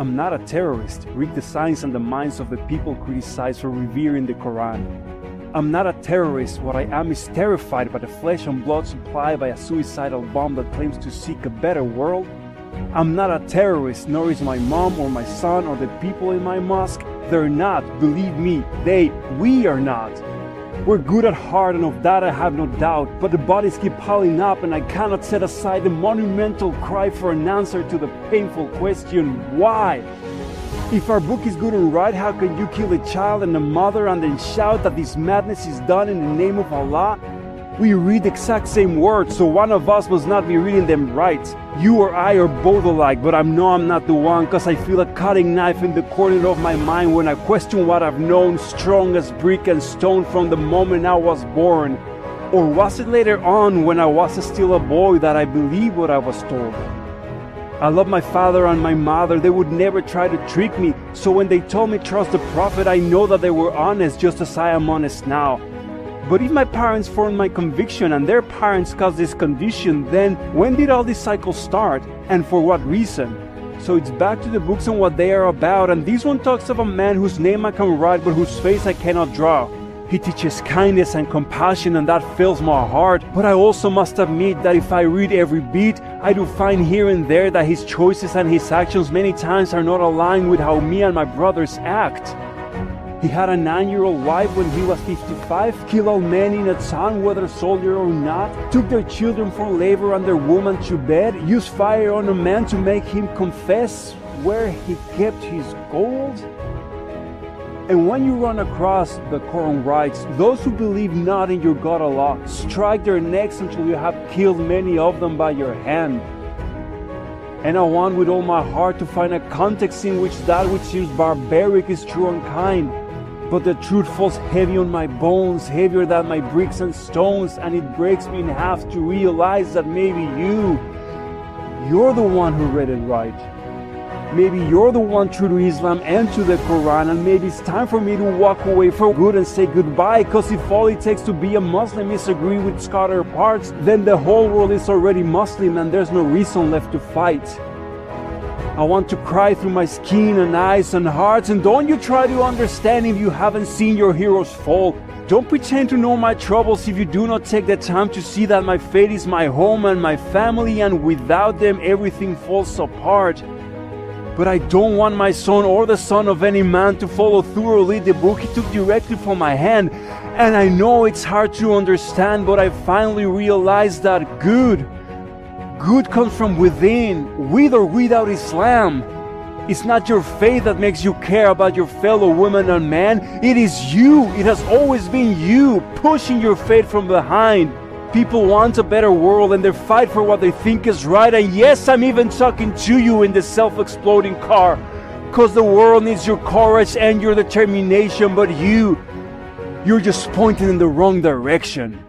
I'm not a terrorist. Read the signs and the minds of the people criticized for revering the Quran. I'm not a terrorist. What I am is terrified by the flesh and blood supplied by a suicidal bomb that claims to seek a better world. I'm not a terrorist, nor is my mom or my son or the people in my mosque. They're not. Believe me, we are not. We're good at heart, and of that I have no doubt, but the bodies keep piling up and I cannot set aside the monumental cry for an answer to the painful question, why? If our book is good and right, how can you kill a child and a mother and then shout that this madness is done in the name of Allah? We read the exact same words, so one of us must not be reading them right. You or I are both alike, but I know I'm not the one, cause I feel a cutting knife in the corner of my mind when I question what I've known, strong as brick and stone from the moment I was born. Or was it later on, when I was still a boy, that I believed what I was told? I love my father and my mother. They would never try to trick me, so when they told me trust the Prophet, I know that they were honest, just as I am honest now. But if my parents formed my conviction and their parents caused this condition, then when did all this cycle start and for what reason? So it's back to the books and what they are about, and this one talks of a man whose name I can write but whose face I cannot draw. He teaches kindness and compassion, and that fills my heart, but I also must admit that if I read every beat, I do find here and there that his choices and his actions many times are not aligned with how me and my brothers act. He had a 9-year-old wife when he was 55, killed all men in a town, whether soldier or not, took their children for labor and their women to bed, used fire on a man to make him confess where he kept his gold. And when you run across the Quran writes, those who believe not in your God Allah, strike their necks until you have killed many of them by your hand. And I want with all my heart to find a context in which that which seems barbaric is true and kind. But the truth falls heavy on my bones, heavier than my bricks and stones, and it breaks me in half to realize that maybe you're the one who read it right. Maybe you're the one true to Islam and to the Quran, and maybe it's time for me to walk away for good and say goodbye, because if all it takes to be a Muslim is agree with scattered parts, then the whole world is already Muslim and there's no reason left to fight. I want to cry through my skin and eyes and hearts, and don't you try to understand if you haven't seen your heroes fall. Don't pretend to know my troubles if you do not take the time to see that my fate is my home and my family, and without them everything falls apart. But I don't want my son or the son of any man to follow through or read the book he took directly from my hand. And I know it's hard to understand, but I finally realized that good comes from within, with or without Islam. It's not your faith that makes you care about your fellow woman and man. It is you. It has always been you pushing your faith from behind. People want a better world and they fight for what they think is right. And yes, I'm even talking to you in the self-exploding car, because the world needs your courage and your determination, but you're just pointing in the wrong direction.